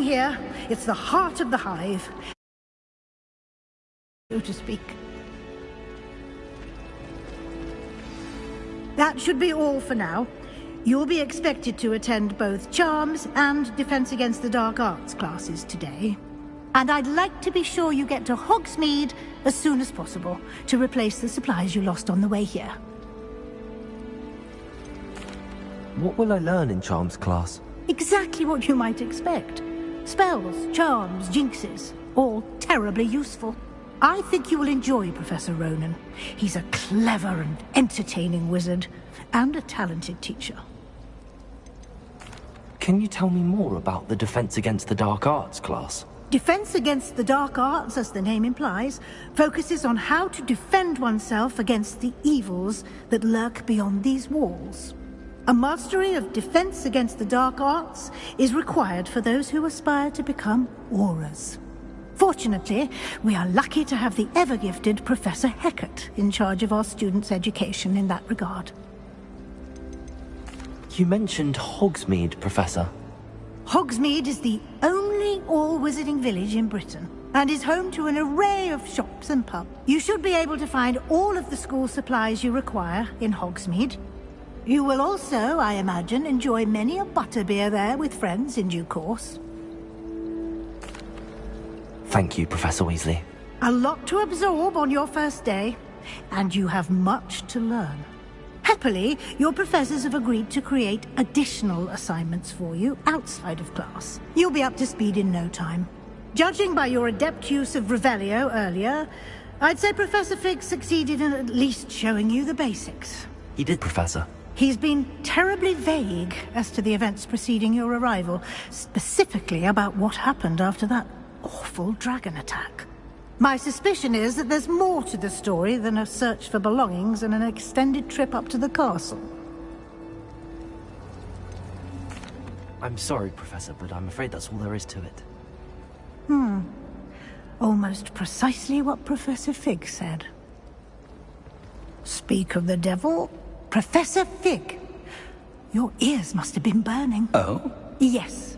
here. It's the heart of the hive, so to speak. That should be all for now. You'll be expected to attend both Charms and Defense Against the Dark Arts classes today. And I'd like to be sure you get to Hogsmeade as soon as possible to replace the supplies you lost on the way here. What will I learn in Charms class? Exactly what you might expect. Spells, charms, jinxes, all terribly useful. I think you will enjoy Professor Ronan. He's a clever and entertaining wizard, and a talented teacher. Can you tell me more about the Defense Against the Dark Arts class? Defense Against the Dark Arts, as the name implies, focuses on how to defend oneself against the evils that lurk beyond these walls. A mastery of Defense Against the Dark Arts is required for those who aspire to become auras. Fortunately, we are lucky to have the ever-gifted Professor Hecat in charge of our students' education in that regard. You mentioned Hogsmeade, Professor. Hogsmeade is the only all-wizarding village in Britain, and is home to an array of shops and pubs. You should be able to find all of the school supplies you require in Hogsmeade. You will also, I imagine, enjoy many a butterbeer there with friends in due course. Thank you, Professor Weasley. A lot to absorb on your first day, and you have much to learn. Happily, your professors have agreed to create additional assignments for you outside of class. You'll be up to speed in no time. Judging by your adept use of Revelio earlier, I'd say Professor Fig succeeded in at least showing you the basics. He did, Professor. He's been terribly vague as to the events preceding your arrival, specifically about what happened after that awful dragon attack. My suspicion is that there's more to the story than a search for belongings and an extended trip up to the castle. I'm sorry, Professor, but I'm afraid that's all there is to it. Almost precisely what Professor Fig said. Speak of the devil, Professor Fig. Your ears must have been burning. Oh? Yes.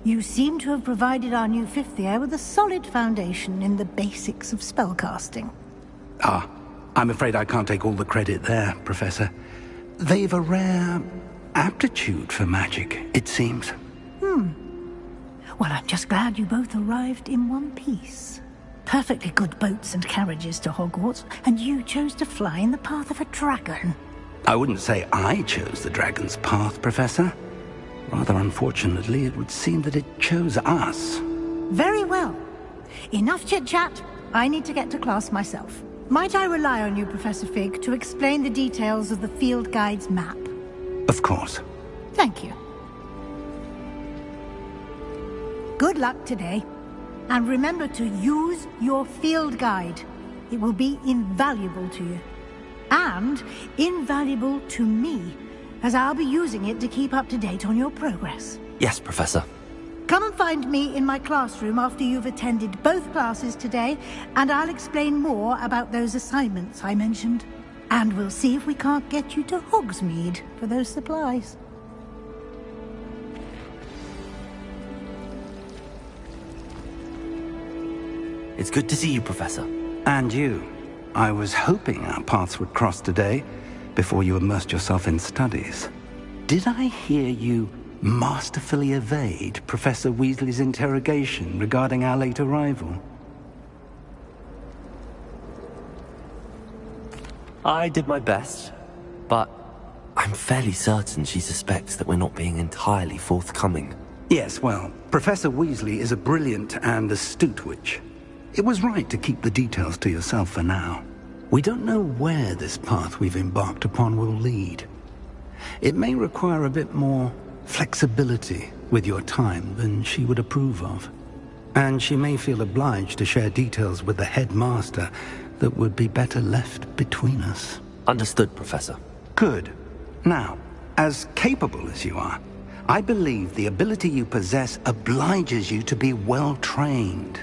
You seem to have provided our new fifth year with a solid foundation in the basics of spellcasting. Ah, I'm afraid I can't take all the credit there, Professor. They've a rare aptitude for magic, it seems. Well, I'm just glad you both arrived in one piece. Perfectly good boats and carriages to Hogwarts, and you chose to fly in the path of a dragon. I wouldn't say I chose the dragon's path, Professor. Rather unfortunately, it would seem that it chose us. Very well. Enough chit-chat. I need to get to class myself. Might I rely on you, Professor Fig, to explain the details of the field guide's map? Of course. Thank you. Good luck today. And remember to use your field guide. It will be invaluable to you. And invaluable to me, as I'll be using it to keep up to date on your progress. Yes, Professor. Come and find me in my classroom after you've attended both classes today, and I'll explain more about those assignments I mentioned. And we'll see if we can't get you to Hogsmeade for those supplies. It's good to see you, Professor. And you. I was hoping our paths would cross today, before you immersed yourself in studies. Did I hear you masterfully evade Professor Weasley's interrogation regarding our late arrival? I did my best, but I'm fairly certain she suspects that we're not being entirely forthcoming. Yes, well, Professor Weasley is a brilliant and astute witch. It was right to keep the details to yourself for now. We don't know where this path we've embarked upon will lead. It may require a bit more flexibility with your time than she would approve of. And she may feel obliged to share details with the headmaster that would be better left between us. Understood, Professor. Good. Now, as capable as you are, I believe the ability you possess obliges you to be well-trained.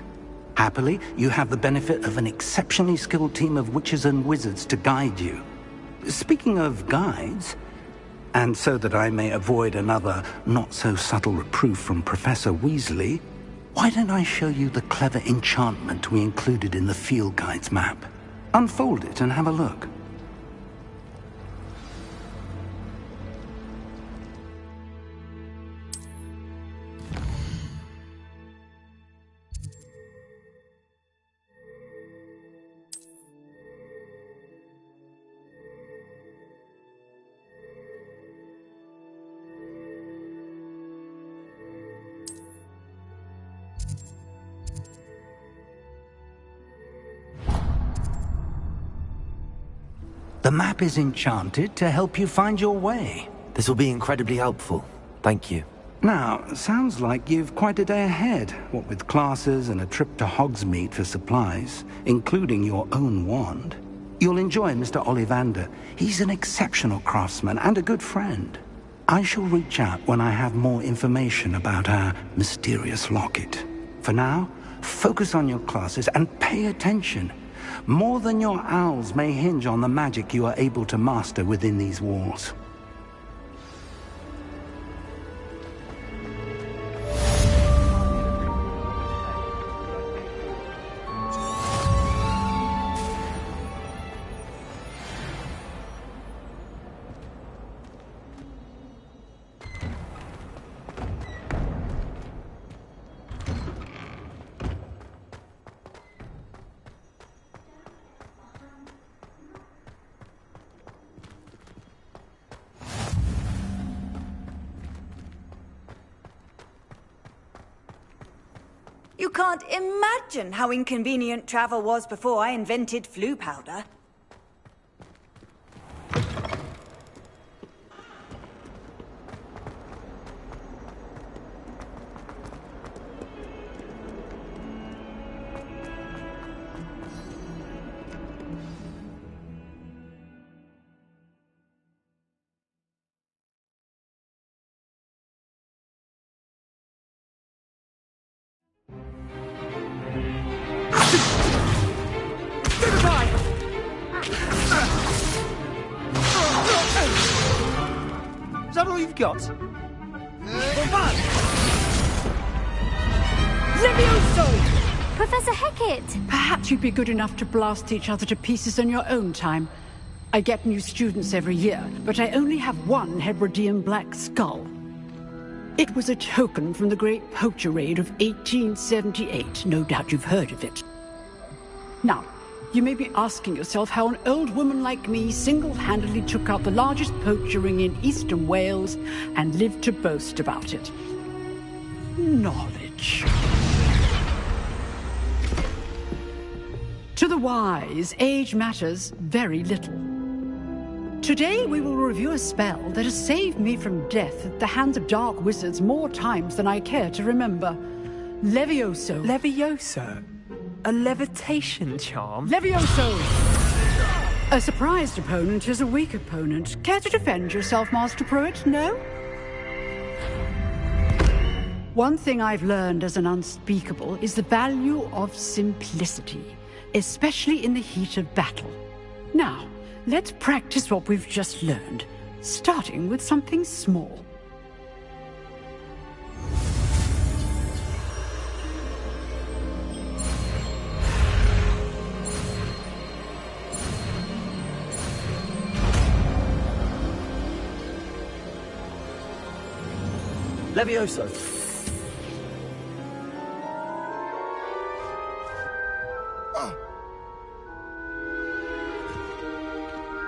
Happily, you have the benefit of an exceptionally skilled team of witches and wizards to guide you. Speaking of guides, and so that I may avoid another not-so-subtle reproof from Professor Weasley, Why don't I show you the clever enchantment we included in the field guide's map? Unfold it and have a look. The map is enchanted to help you find your way. This will be incredibly helpful. Thank you. Now, sounds like you've quite a day ahead, what with classes and a trip to Hogsmeade for supplies, including your own wand. You'll enjoy Mr. Ollivander. He's an exceptional craftsman and a good friend. I shall reach out when I have more information about our mysterious locket. For now, focus on your classes and pay attention. More than your owls may hinge on the magic you are able to master within these walls. You can't imagine how inconvenient travel was before I invented flu powder. Is that all you've got? Levioso! Professor Hecat! Perhaps you'd be good enough to blast each other to pieces in your own time. I get new students every year, but I only have one Hebridean black skull. It was a token from the Great Poacher Raid of 1878. No doubt you've heard of it. Now, you may be asking yourself how an old woman like me single-handedly took out the largest poacher ring in eastern Wales and lived to boast about it. Knowledge. To the wise, age matters very little. Today we will review a spell that has saved me from death at the hands of dark wizards more times than I care to remember. Levioso. Levioso? A levitation charm? Levioso! A surprised opponent is a weak opponent. Care to defend yourself, Master Pruitt? No? One thing I've learned as an unspeakable is the value of simplicity, especially in the heat of battle. Now, let's practice what we've just learned, starting with something small. Levioso!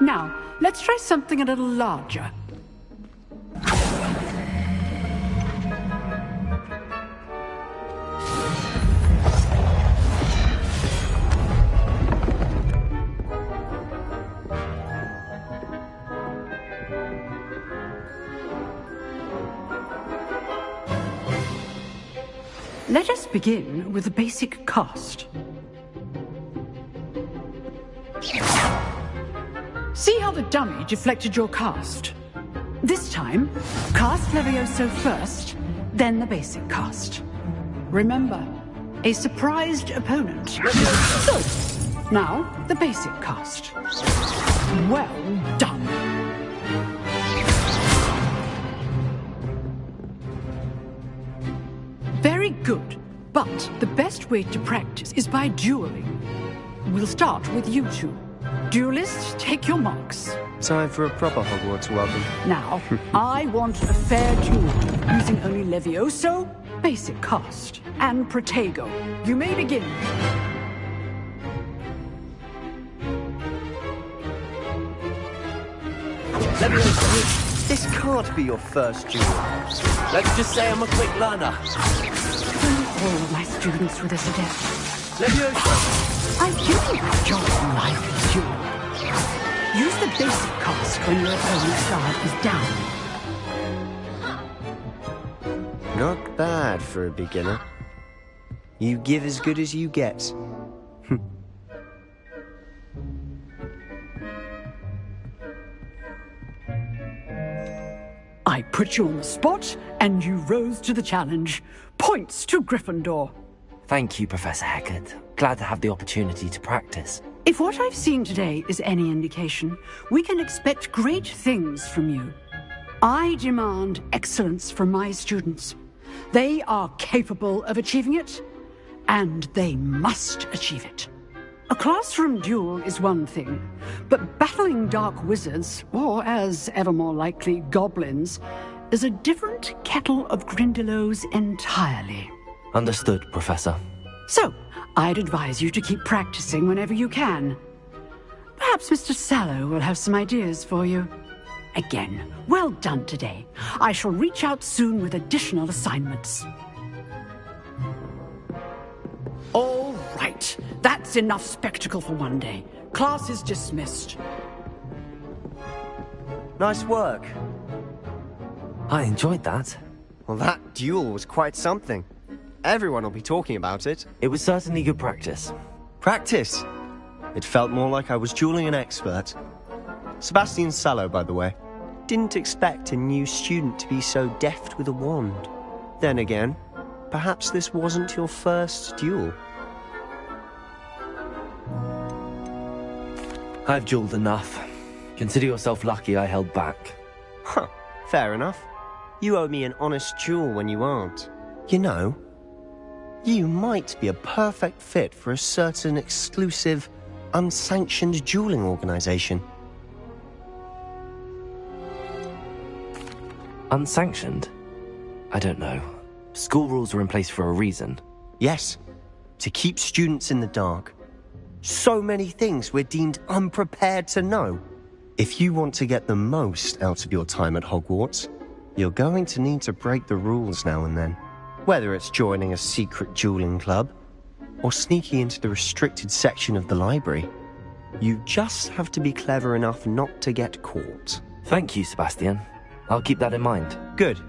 Now, let's try something a little larger. Let us begin with the basic cast. See how the dummy deflected your cast? This time, cast Levioso first, then the basic cast. Remember, a surprised opponent. Good. Now, the basic cast. Well done. Very good. But the best way to practice is by dueling. We'll start with you two. Duelists, take your marks. Time for a proper Hogwarts welcome. Now, I want a fair duel, using only Levioso, basic cast, and Protego. You may begin. Levioso, this can't be your first duel. Let's just say I'm a quick learner. All my students with us again. Levioso! I do enjoy lively duel. Use the basic cast when your opponent's guard is down. Not bad for a beginner. You give as good as you get. I put you on the spot, and you rose to the challenge. Points to Gryffindor. Thank you, Professor Heckard. Glad to have the opportunity to practice. If what I've seen today is any indication, we can expect great things from you. I demand excellence from my students. They are capable of achieving it, and they must achieve it. A classroom duel is one thing, but battling dark wizards, or as ever more likely, goblins, is a different kettle of Grindylows entirely. Understood, Professor. So, I'd advise you to keep practicing whenever you can. Perhaps Mr. Sallow will have some ideas for you. Again, well done today. I shall reach out soon with additional assignments. All right, that's enough spectacle for one day. Class is dismissed. Nice work. I enjoyed that. Well, that duel was quite something. Everyone will be talking about it. It was certainly good practice. Practice? It felt more like I was dueling an expert. Sebastian Sallow, by the way. Didn't expect a new student to be so deft with a wand. Then again, perhaps this wasn't your first duel. I've dueled enough. Consider yourself lucky I held back. Huh, fair enough. You owe me an honest duel when you aren't. You know, you might be a perfect fit for a certain exclusive, unsanctioned dueling organization. Unsanctioned? I don't know. School rules are in place for a reason. Yes, to keep students in the dark. So many things we're deemed unprepared to know. If you want to get the most out of your time at Hogwarts, you're going to need to break the rules now and then. Whether it's joining a secret dueling club, or sneaking into the restricted section of the library, you just have to be clever enough not to get caught. Thank you, Sebastian. I'll keep that in mind. Good.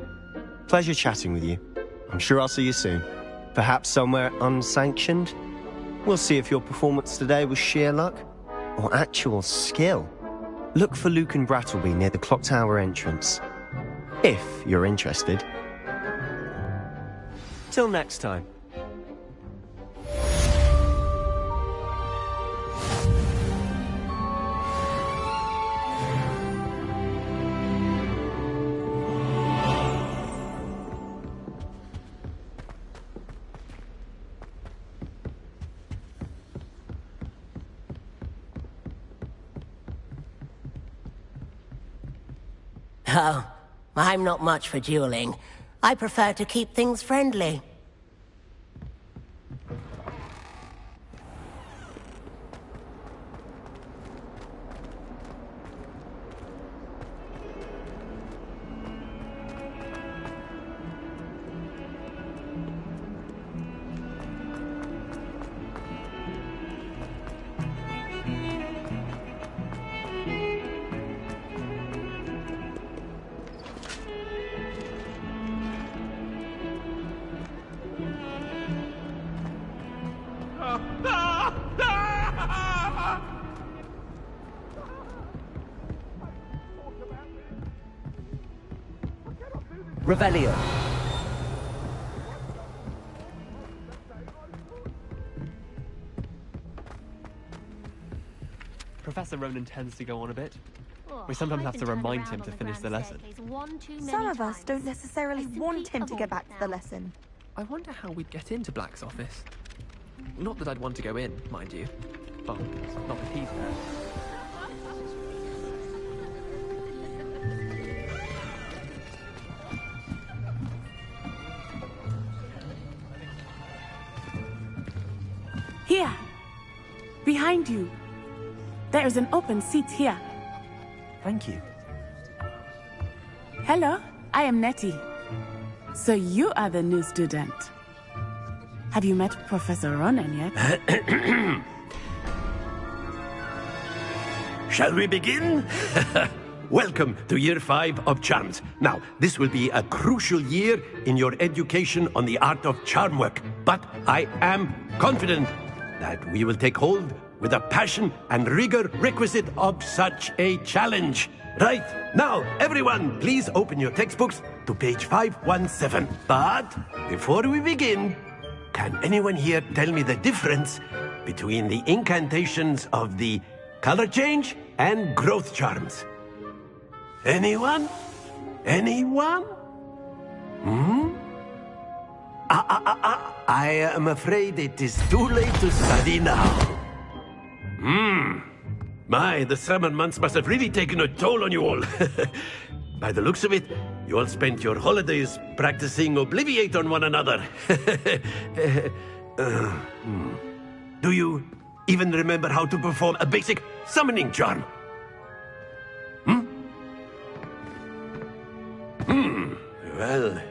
Pleasure chatting with you. I'm sure I'll see you soon. Perhaps somewhere unsanctioned? We'll see if your performance today was sheer luck, or actual skill. Look for Luke and Brattleby near the clock tower entrance. If you're interested. Till next time. Oh, I'm not much for dueling. I prefer to keep things friendly. Revelio. Professor Ronan tends to go on a bit. We sometimes have to remind him to finish the lesson. Some of us don't necessarily want him to go back to the lesson. I wonder how we'd get into Black's office. Not that I'd want to go in, mind you. Well, not with he's there. Here! Behind you! There is an open seat here. Thank you. Hello, I am Nettie. So you are the new student. Have you met Professor Ronan yet? Shall we begin? Welcome to Year 5 of Charms. Now, this will be a crucial year in your education on the art of charm work. But I am confident that we will take hold with the passion and rigor requisite of such a challenge. Right, now, everyone, please open your textbooks to page 517. But before we begin, can anyone here tell me the difference between the incantations of the color change and growth charms? Anyone? Anyone? I am afraid it is too late to study now. My, the summer months must have really taken a toll on you all. By the looks of it, you all spent your holidays practicing Obliviate on one another. Do you even remember how to perform a basic summoning charm? Well,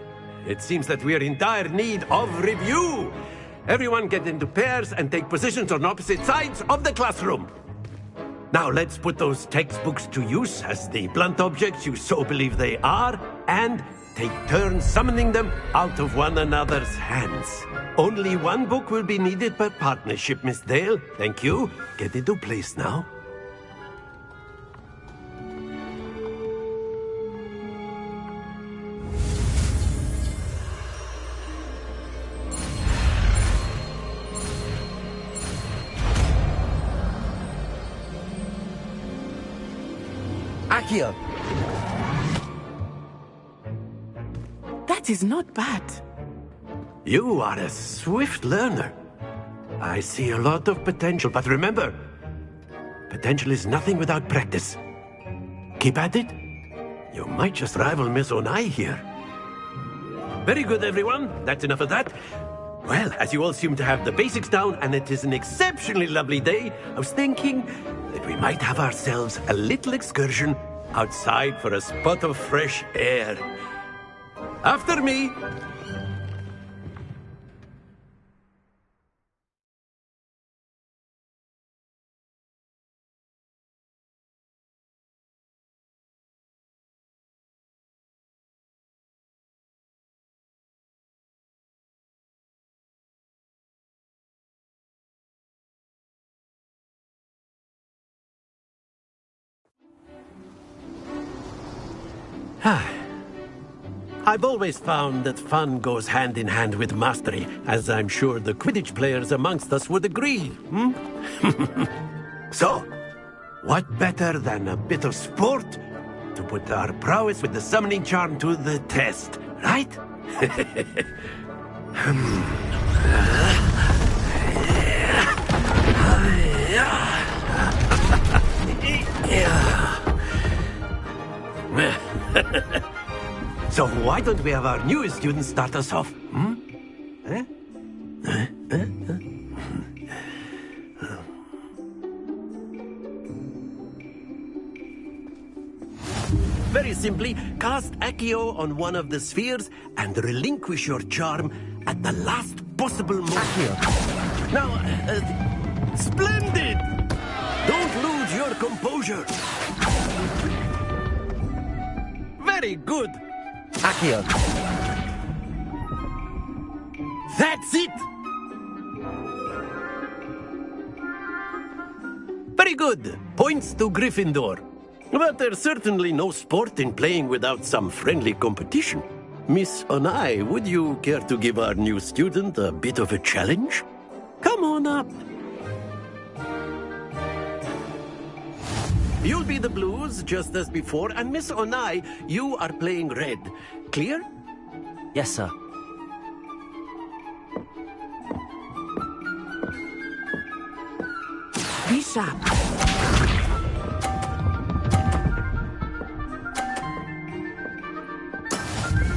it seems that we are in dire need of review. Everyone get into pairs and take positions on opposite sides of the classroom. Now let's put those textbooks to use as the blunt objects you so believe they are, and take turns summoning them out of one another's hands. Only one book will be needed per partnership, Miss Dale. Thank you. Get into place now. Accio! That is not bad. You are a swift learner. I see a lot of potential, but remember, potential is nothing without practice. Keep at it. You might just rival Miss Onai here. Very good, everyone. That's enough of that. Well, as you all seem to have the basics down, and it is an exceptionally lovely day, I was thinking that we might have ourselves a little excursion outside for a spot of fresh air. After me! I've always found that fun goes hand in hand with mastery, as I'm sure the Quidditch players amongst us would agree. So, what better than a bit of sport to put our prowess with the summoning charm to the test, right? So why don't we have our newest student start us off? Very simply, cast Accio on one of the spheres and relinquish your charm at the last possible moment. Accio. Now, splendid! Don't lose your composure. Very good. Accio. That's it! Very good. Points to Gryffindor. But there's certainly no sport in playing without some friendly competition. Miss Onai, would you care to give our new student a bit of a challenge? Come on up. You'll be the blues, just as before, and Miss Onai, you are playing red. Clear? Yes, sir. sharp.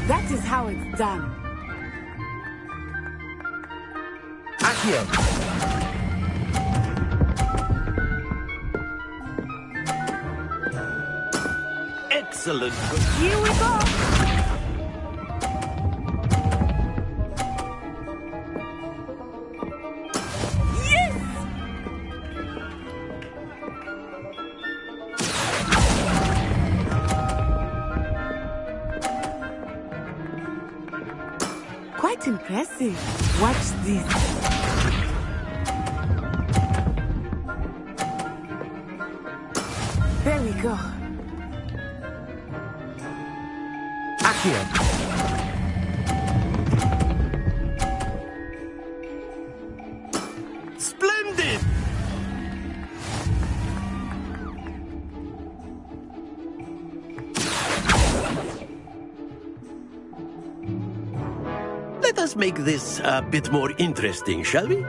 That is how it's done. Accio. Excellent. Here we go. Quite impressive. Watch this. There we go. Accio. Splendid! Let us make this a bit more interesting, shall we?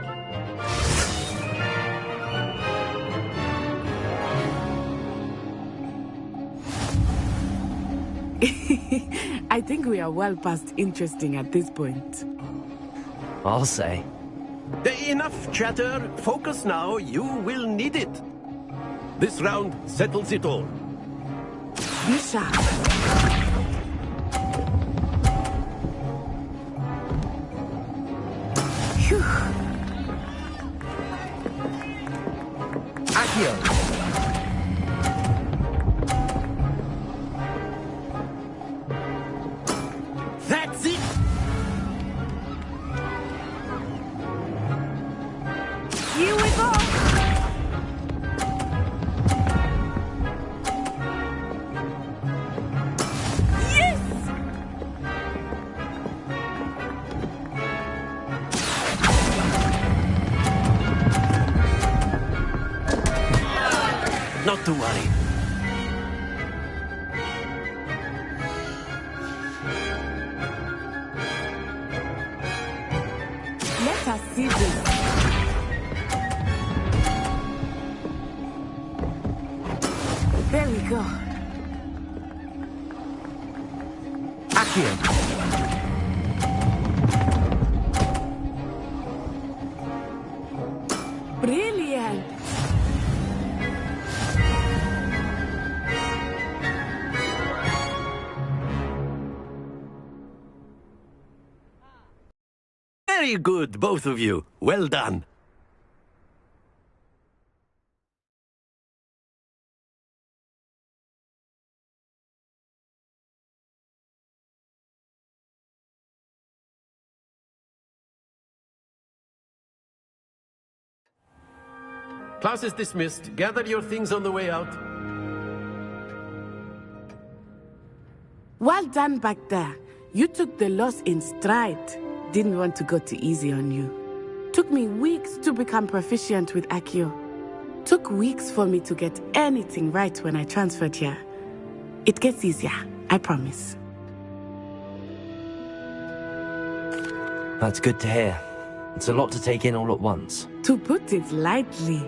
I think we are well past interesting at this point. I'll say. Enough chatter. Focus now. You will need it. This round settles it all. Be sharp. Phew. Accio. That's it. Here we go. Yes! Not to worry. Let us see this. There we go. Accio. Brilliant. Very good, both of you. Well done. Class is dismissed. Gather your things on the way out. Well done back there. You took the loss in stride. Didn't want to go too easy on you. Took me weeks to become proficient with Accio. Took weeks for me to get anything right when I transferred here. It gets easier, I promise. That's good to hear. It's a lot to take in all at once. To put it lightly,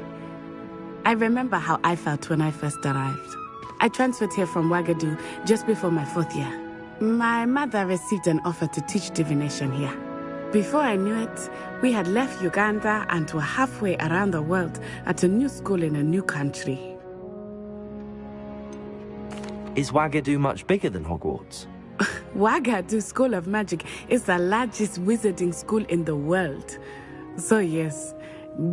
I remember how I felt when I first arrived. I transferred here from Ouagadougou just before my 4th year. My mother received an offer to teach divination here. Before I knew it, we had left Uganda and were halfway around the world at a new school in a new country. Is Ouagadougou much bigger than Hogwarts? Ouagadougou School of Magic is the largest wizarding school in the world. So yes,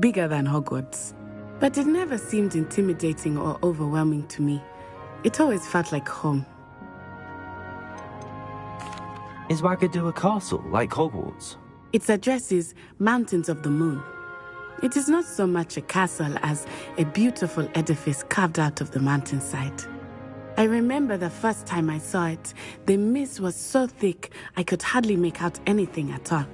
bigger than Hogwarts. But it never seemed intimidating or overwhelming to me. It always felt like home. Is Ouagadougou a castle, like Hogwarts? Its address is Mountains of the Moon. It is not so much a castle as a beautiful edifice carved out of the mountainside. I remember the first time I saw it, the mist was so thick I could hardly make out anything at all.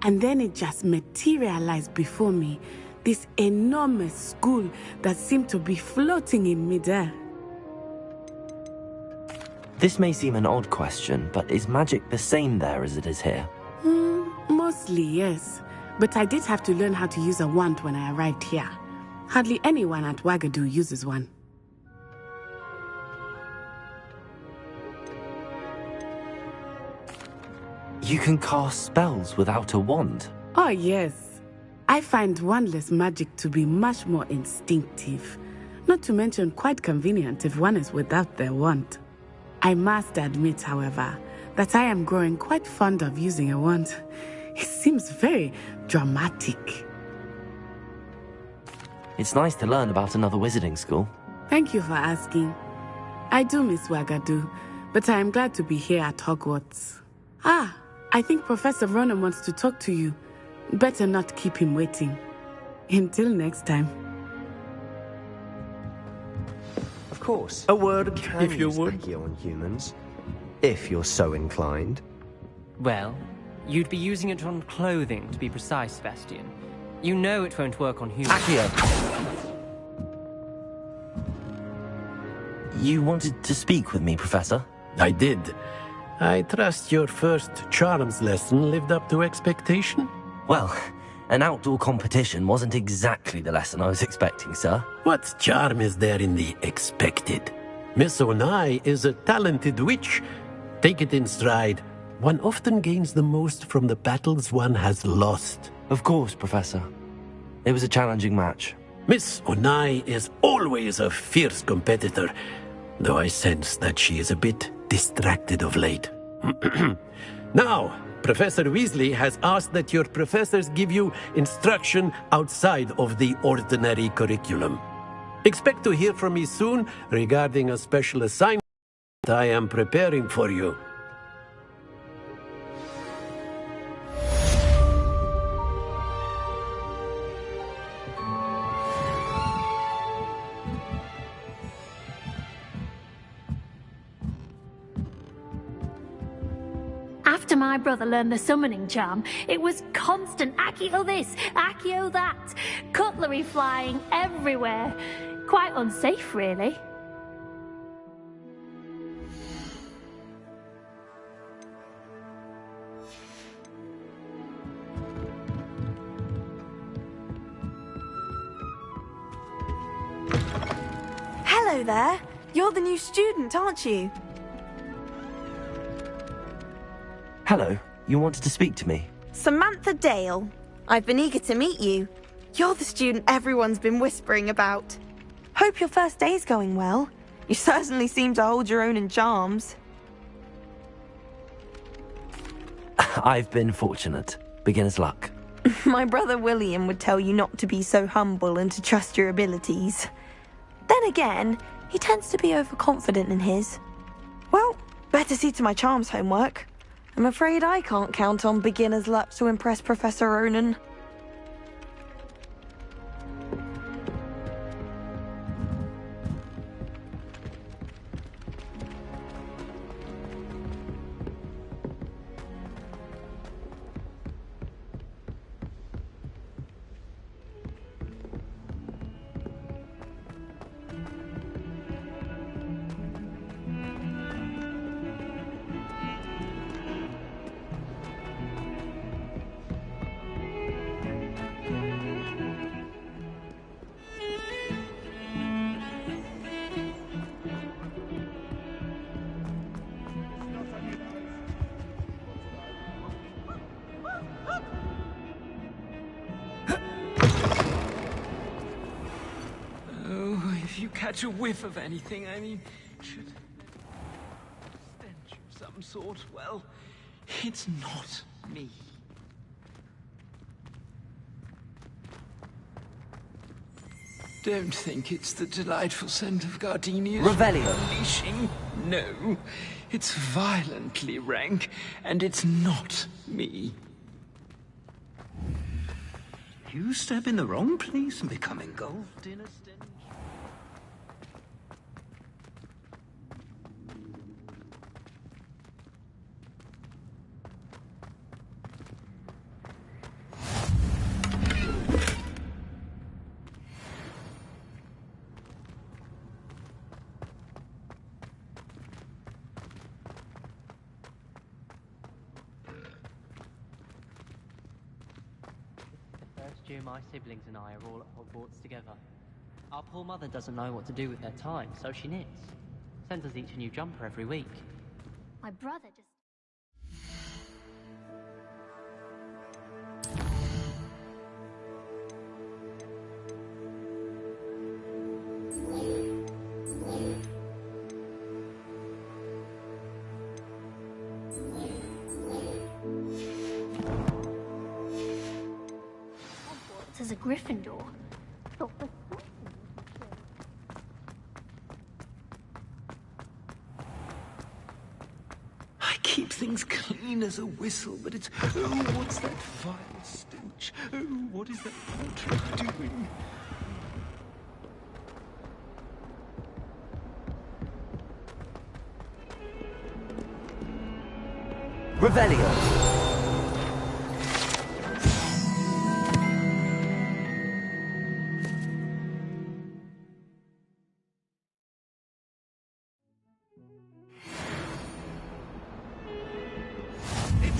And then it just materialized before me, this enormous school that seemed to be floating in midair. This may seem an odd question, but is magic the same there as it is here? Mostly, yes. But I did have to learn how to use a wand when I arrived here. Hardly anyone at Wagadu uses one. You can cast spells without a wand? Oh, yes. I find wandless magic to be much more instinctive. Not to mention quite convenient if one is without their wand. I must admit, however, that I am growing quite fond of using a wand. It seems very dramatic. It's nice to learn about another wizarding school. Thank you for asking. I do miss Wagadu, but I am glad to be here at Hogwarts. Ah, I think Professor Ronan wants to talk to you. Better not keep him waiting. Until next time. Of course. A word, Can if you use would. Accio on humans, if you're so inclined. Well, you'd be using it on clothing, to be precise, Sebastian. You know it won't work on humans. Accio! You wanted to speak with me, Professor? I did. I trust your first charms lesson lived up to expectation? Well, an outdoor competition wasn't exactly the lesson I was expecting, sir. What charm is there in the expected? Miss Onai is a talented witch. Take it in stride. One often gains the most from the battles one has lost. Of course, Professor. It was a challenging match. Miss Onai is always a fierce competitor, though I sense that she is a bit distracted of late. Now, Professor Weasley has asked that your professors give you instruction outside of the ordinary curriculum. Expect to hear from me soon regarding a special assignment I am preparing for you. After my brother learned the summoning charm, it was constant Accio this, Accio that, cutlery flying everywhere. Quite unsafe, really. Hello there. You're the new student, aren't you? Hello, you wanted to speak to me? Samantha Dale. I've been eager to meet you. You're the student everyone's been whispering about. Hope your first day's going well. You certainly seem to hold your own in charms. I've been fortunate. Beginner's luck. My brother William would tell you not to be so humble and to trust your abilities. Then again, he tends to be overconfident in his. Well, better see to my charms homework. I'm afraid I can't count on beginner's luck to impress Professor Ronan. If you catch a whiff of anything, I mean, should stench of some sort, well, it's not me. Don't think it's the delightful scent of gardenias Revelio. unleashing. No, it's violently rank, and it's not me. You step in the wrong place and become engulfed in a stench. First year, my siblings and I are all at Hogwarts together. Our poor mother doesn't know what to do with her time, so she knits. Sends us each a new jumper every week. My brother just... Hogwarts is a Gryffindor. I keep things clean as a whistle, but it's... Oh, what's that vile stench? Oh, what is that portrait doing? Revelio.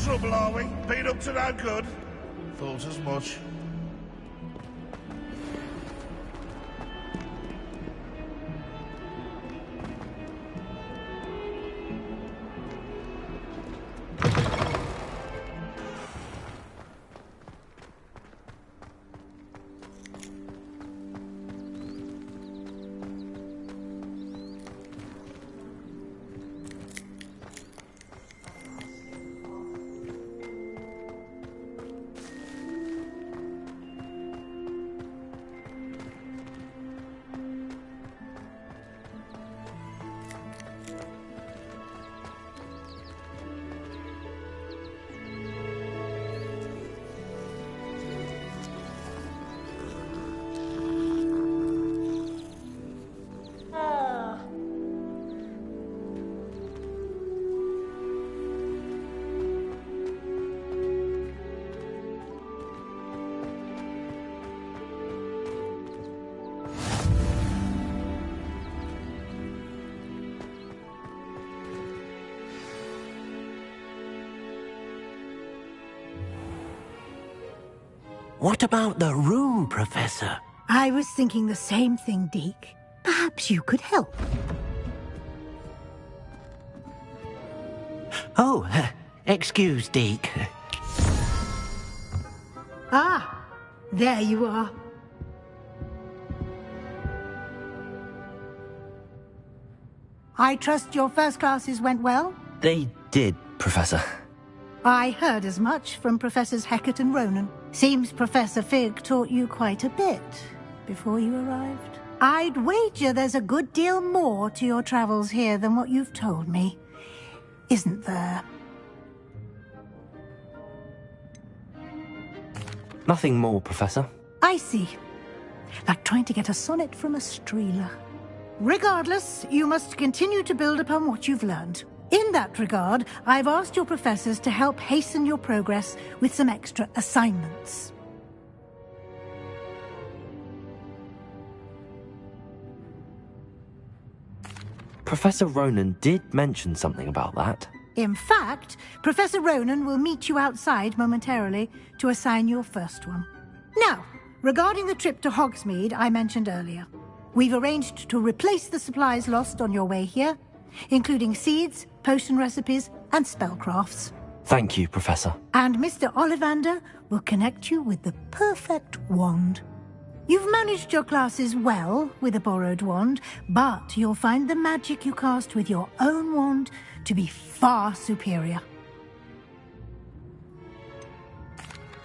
Trouble, are we? Been up to no good? Thought as much. What about the room, Professor? I was thinking the same thing, Deke. Perhaps you could help. Oh, excuse, Deke. Ah, there you are. I trust your first classes went well? They did, Professor. I heard as much from Professors Hecat and Ronan. Seems Professor Fig taught you quite a bit before you arrived. I'd wager there's a good deal more to your travels here than what you've told me, isn't there? Nothing more, Professor. I see. Like trying to get a sonnet from a streeler. Regardless, you must continue to build upon what you've learned. In that regard, I've asked your professors to help hasten your progress with some extra assignments. Professor Ronan did mention something about that. In fact, Professor Ronan will meet you outside momentarily to assign your first one. Now, regarding the trip to Hogsmeade I mentioned earlier, we've arranged to replace the supplies lost on your way here, including seeds, potion recipes, and spellcrafts. Thank you, Professor. And Mr. Ollivander will connect you with the perfect wand. You've managed your classes well with a borrowed wand, but you'll find the magic you cast with your own wand to be far superior.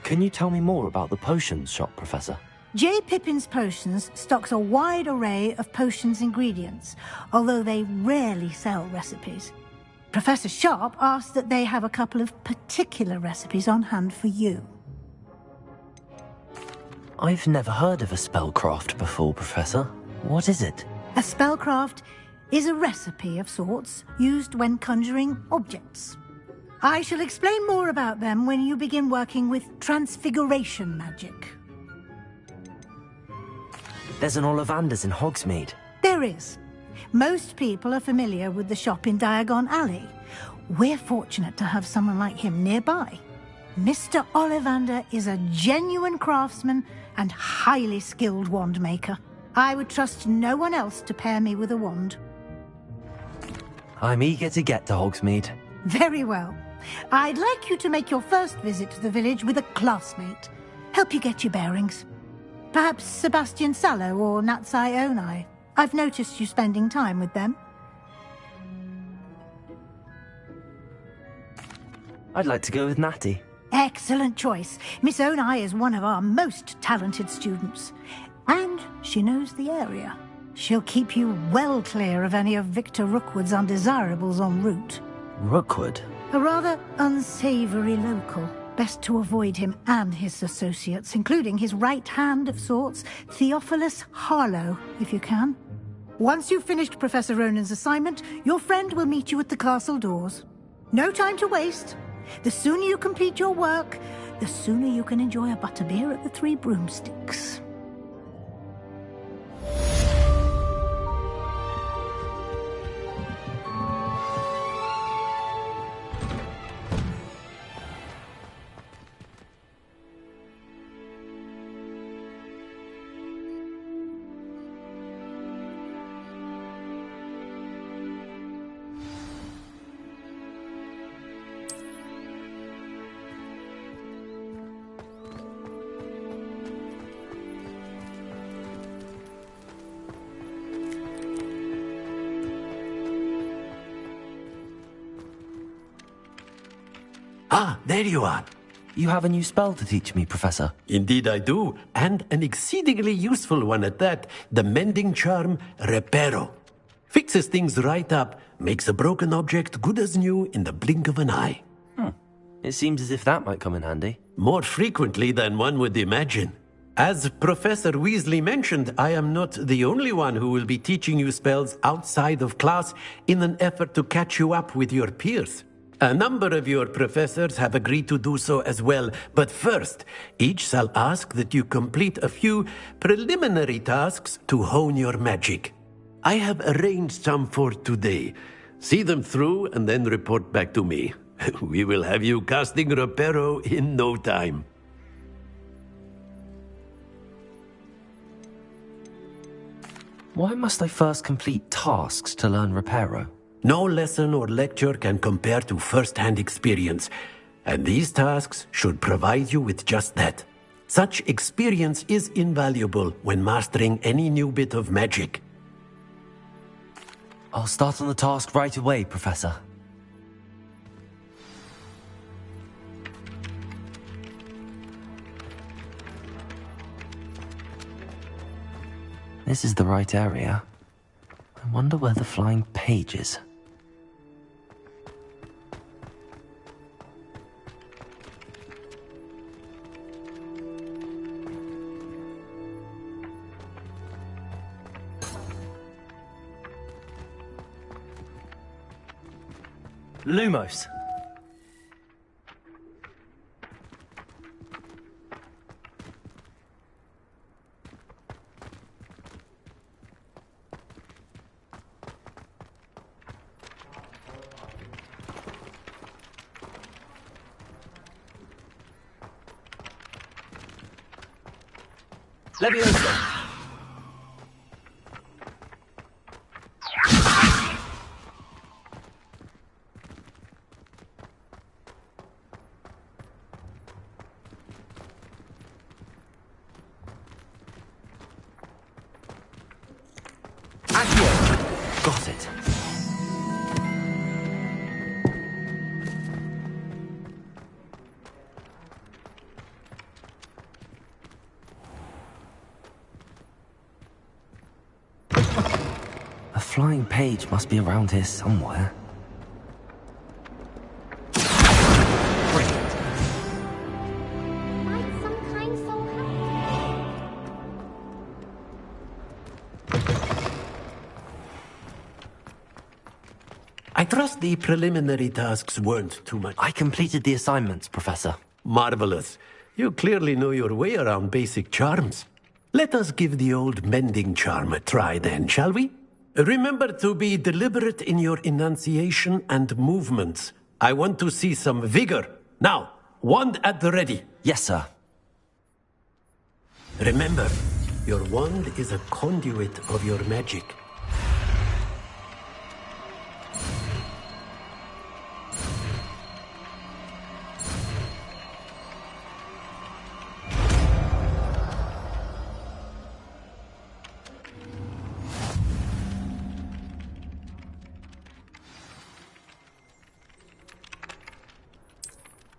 Can you tell me more about the potions shop, Professor? J. Pippin's Potions stocks a wide array of potions ingredients, although they rarely sell recipes. Professor Sharp asked that they have a couple of particular recipes on hand for you. I've never heard of a spellcraft before, Professor. What is it? A spellcraft is a recipe of sorts used when conjuring objects. I shall explain more about them when you begin working with transfiguration magic. There's an Ollivander's in Hogsmeade. There is. Most people are familiar with the shop in Diagon Alley. We're fortunate to have someone like him nearby. Mr. Ollivander is a genuine craftsman and highly skilled wand maker. I would trust no one else to pair me with a wand. I'm eager to get to Hogsmeade. Very well. I'd like you to make your first visit to the village with a classmate. Help you get your bearings. Perhaps Sebastian Sallow or Natsai Onai. I've noticed you spending time with them. I'd like to go with Natty. Excellent choice. Miss Onai is one of our most talented students. And she knows the area. She'll keep you well clear of any of Victor Rookwood's undesirables en route. Rookwood? A rather unsavory local. Best to avoid him and his associates, including his right hand of sorts, Theophilus Harlow, if you can. Once you've finished Professor Ronan's assignment, your friend will meet you at the castle doors. No time to waste. The sooner you complete your work, the sooner you can enjoy a butterbeer at the Three Broomsticks. Ah, there you are. You have a new spell to teach me, Professor. Indeed I do, and an exceedingly useful one at that. The mending charm, Reparo. Fixes things right up, makes a broken object good as new in the blink of an eye. It seems as if that might come in handy. More frequently than one would imagine. As Professor Weasley mentioned, I am not the only one who will be teaching you spells outside of class in an effort to catch you up with your peers. A number of your professors have agreed to do so as well, but first, each shall ask that you complete a few preliminary tasks to hone your magic. I have arranged some for today. See them through and then report back to me. We will have you casting Reparo in no time. Why must I first complete tasks to learn Reparo? No lesson or lecture can compare to first-hand experience, and these tasks should provide you with just that. Such experience is invaluable when mastering any new bit of magic. I'll start on the task right away, Professor. This is the right area. I wonder where the flying page is. Lumos. Leviosa. Got it. A flying page must be around here somewhere. I trust the preliminary tasks weren't too much. I completed the assignments, Professor. Marvelous. You clearly know your way around basic charms. Let us give the old mending charm a try then, shall we? Remember to be deliberate in your enunciation and movements. I want to see some vigor. Now, wand at the ready. Yes, sir. Remember, Your wand is a conduit of your magic.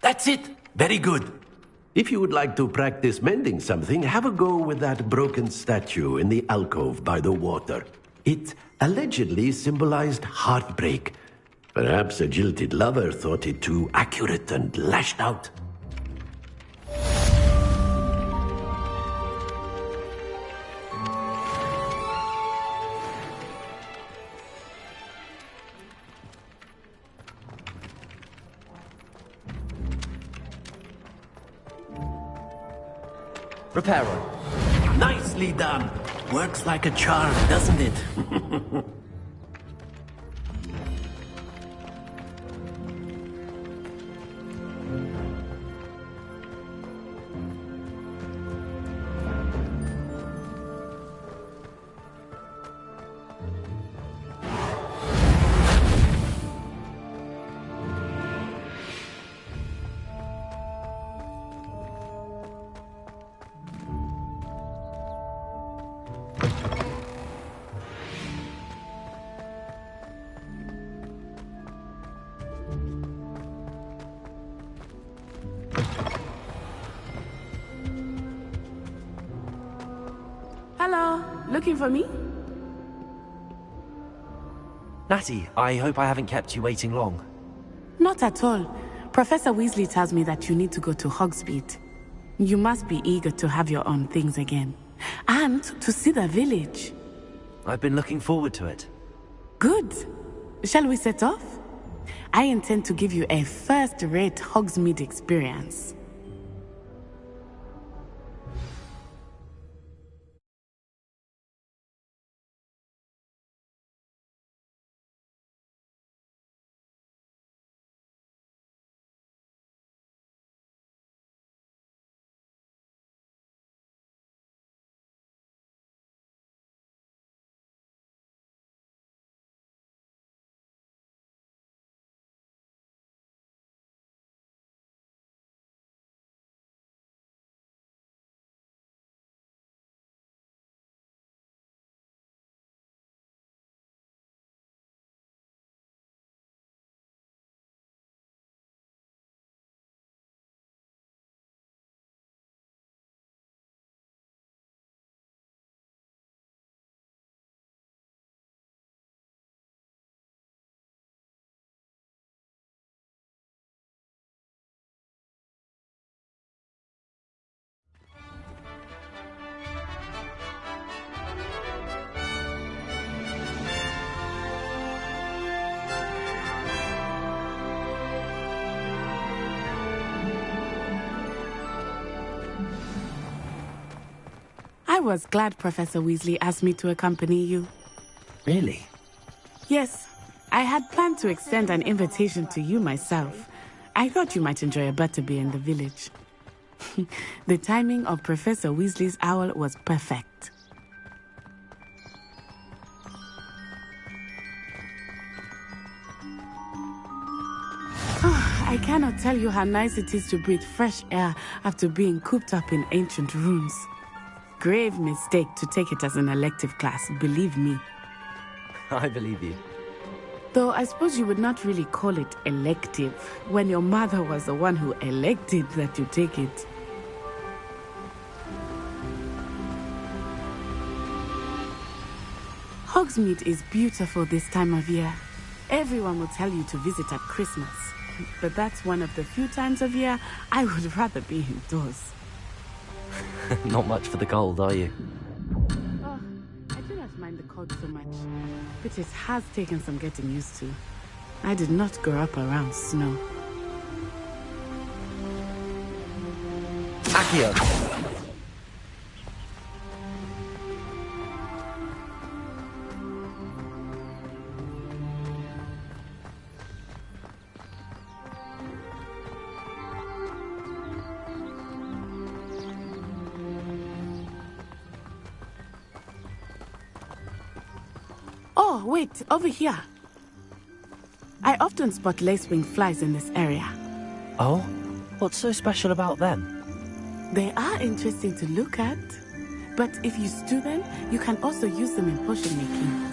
That's it! Very good. If you would like to practice mending something, have a go with that broken statue in the alcove by the water. It allegedly symbolized heartbreak. Perhaps a jilted lover thought it too accurate and lashed out. Reparo. Nicely done. Works like a charm, doesn't it? Hello, looking for me? Natty, I hope I haven't kept you waiting long. Not at all. Professor Weasley tells me that you need to go to Hogsmeade. You must be eager to have your own things again. And to see the village. I've been looking forward to it. Good. Shall we set off? I intend to give you a first-rate Hogsmeade experience. I was glad Professor Weasley asked me to accompany you. Really? Yes, I had planned to extend an invitation to you myself. I thought you might enjoy a butterbeer in the village. The timing of Professor Weasley's owl was perfect. I cannot tell you how nice it is to breathe fresh air after being cooped up in ancient rooms. Grave mistake to take it as an elective class, believe me. I believe you. Though I suppose you would not really call it elective when your mother was the one who elected that you take it. Hogsmeade is beautiful this time of year. Everyone will tell you to visit at Christmas. But that's one of the few times of year I would rather be indoors. Not much for the cold, are you? Oh, I do not mind the cold so much. But it has taken some getting used to. I did not grow up around snow. Accio! Oh, wait, over here. I often spot lacewing flies in this area. Oh? What's so special about them? They are interesting to look at, but if you stew them, you can also use them in potion making.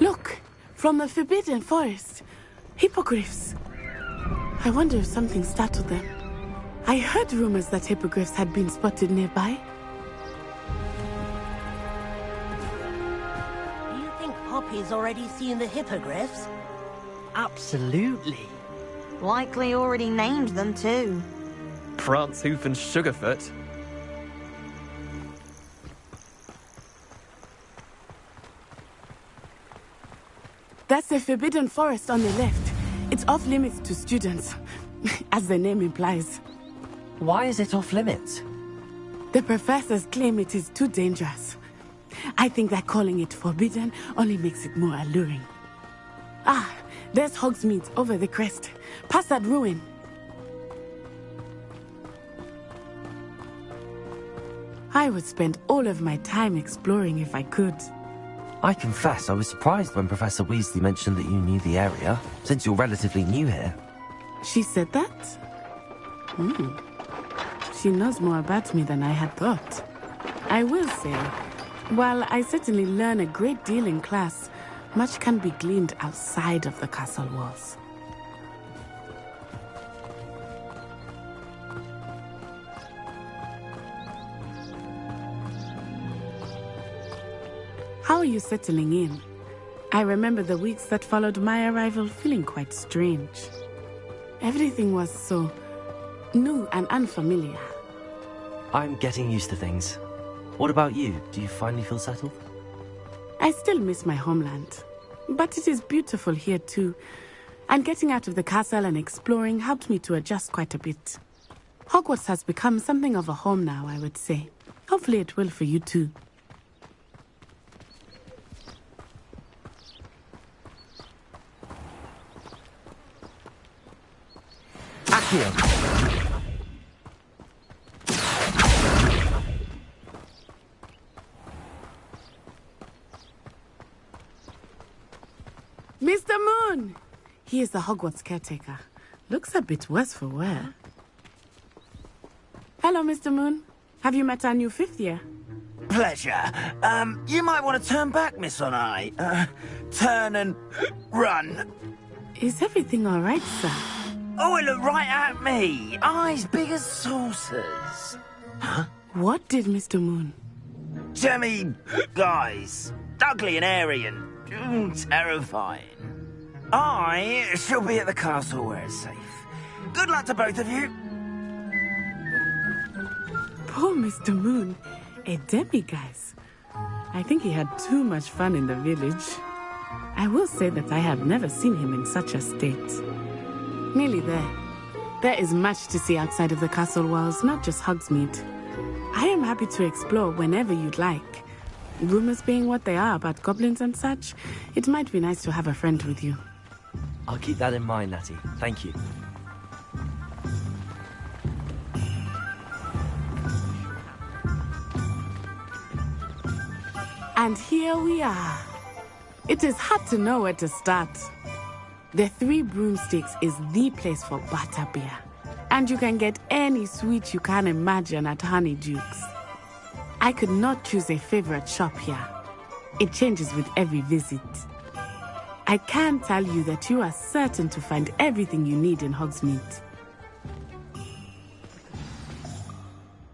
Look, from the Forbidden Forest. Hippogriffs. I wonder if something startled them. I heard rumors that hippogriffs had been spotted nearby. Do you think Poppy's already seen the hippogriffs? Absolutely. Likely already named them too. Prance, Hoof and Sugarfoot. That's the Forbidden Forest on the left. It's off limits to students, as the name implies. Why is it off limits? The professors claim it is too dangerous. I think that calling it forbidden only makes it more alluring. Ah, there's Hogsmeade over the crest. Past that ruin. I would spend all of my time exploring if I could. I confess I was surprised when Professor Weasley mentioned that you knew the area, since you're relatively new here. She said that? She knows more about me than I had thought. I will say, while I certainly learn a great deal in class, much can be gleaned outside of the castle walls. How are you settling in? I remember the weeks that followed my arrival feeling quite strange. Everything was so new and unfamiliar. I'm getting used to things. What about you? Do you finally feel settled? I still miss my homeland, but it is beautiful here too. And getting out of the castle and exploring helped me to adjust quite a bit. Hogwarts has become something of a home now, I would say. Hopefully it will for you too. Accio! Mr. Moon! He is the Hogwarts caretaker. Looks a bit worse for wear. Hello, Mr. Moon. Have you met our new fifth year? Pleasure. You might want to turn back, Miss Onai. Turn and run. Is everything all right, sir? Oh, it looked right at me. Eyes big as saucers. Huh? What did Mr. Moon? Jemmy, guys. Ugly and airy and terrifying. I shall be at the castle where it's safe. Good luck to both of you. Poor Mr. Moon. A demiguise. I think he had too much fun in the village. I will say that I have never seen him in such a state. Nearly there. There is much to see outside of the castle walls, not just Hogsmeade. I am happy to explore whenever you'd like. Rumors being what they are about goblins and such, it might be nice to have a friend with you. I'll keep that in mind, Natty. Thank you. And here we are. It is hard to know where to start. The Three Broomsticks is the place for butterbeer. And you can get any sweet you can imagine at Honeydukes. I could not choose a favorite shop here. It changes with every visit. I can tell you that you are certain to find everything you need in Hogsmeade.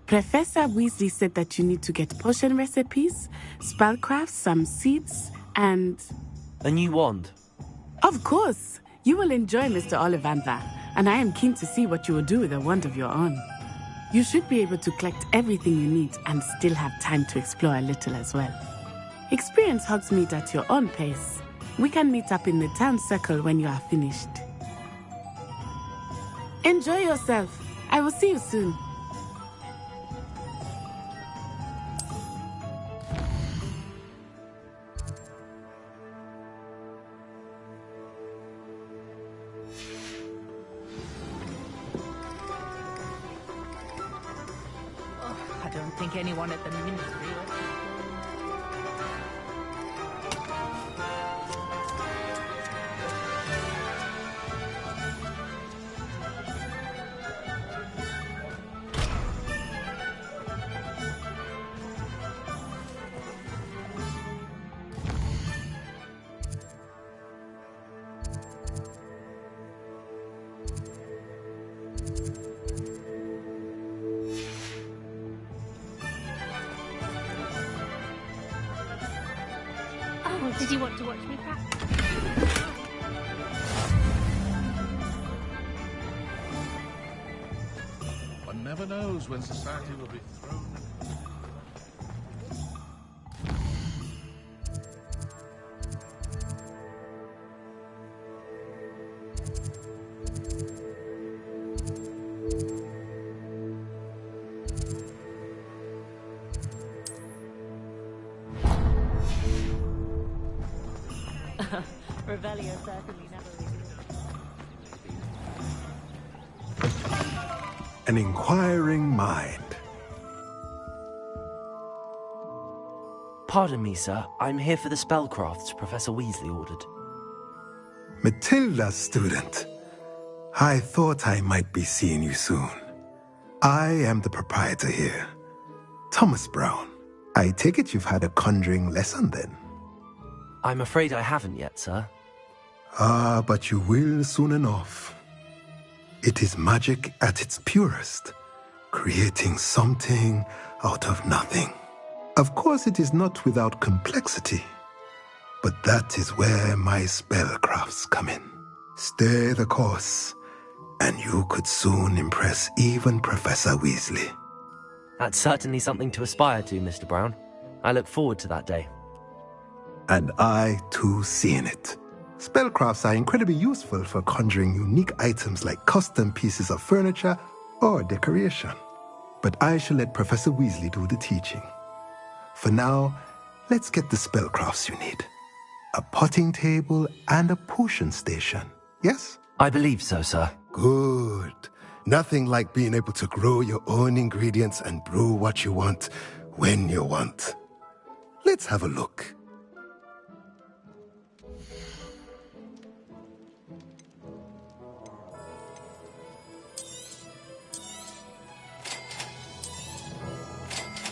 Professor Weasley said that you need to get potion recipes, spellcrafts, some seeds, and... a new wand? Of course! You will enjoy Mr. Ollivander, and I am keen to see what you will do with a wand of your own. You should be able to collect everything you need and still have time to explore a little as well. Experience Hogsmeade at your own pace. We can meet up in the town circle when you are finished. Enjoy yourself! I will see you soon. I don't think anyone at the ministry. Oh, did you want to watch me practice? One never knows when society will be thrown. Revelio certainly never An inquiring mind. Pardon me, sir. I'm here for the spellcrafts Professor Weasley ordered. Matilda, student. I thought I might be seeing you soon. I am the proprietor here, Thomas Brown. I take it you've had a conjuring lesson then? I'm afraid I haven't yet, sir. Ah, but you will soon enough. It is magic at its purest, creating something out of nothing. Of course, it is not without complexity, but that is where my spellcrafts come in. Stay the course, and you could soon impress even Professor Weasley. That's certainly something to aspire to, Mr. Brown. I look forward to that day. And I, too, seeing it. Spellcrafts are incredibly useful for conjuring unique items like custom pieces of furniture or decoration. But I shall let Professor Weasley do the teaching. For now, let's get the spellcrafts you need. A potting table and a potion station, yes? I believe so, sir. Good. Nothing like being able to grow your own ingredients and brew what you want when you want. Let's have a look.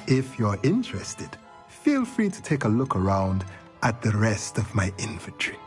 If you're interested, feel free to take a look around at the rest of my inventory.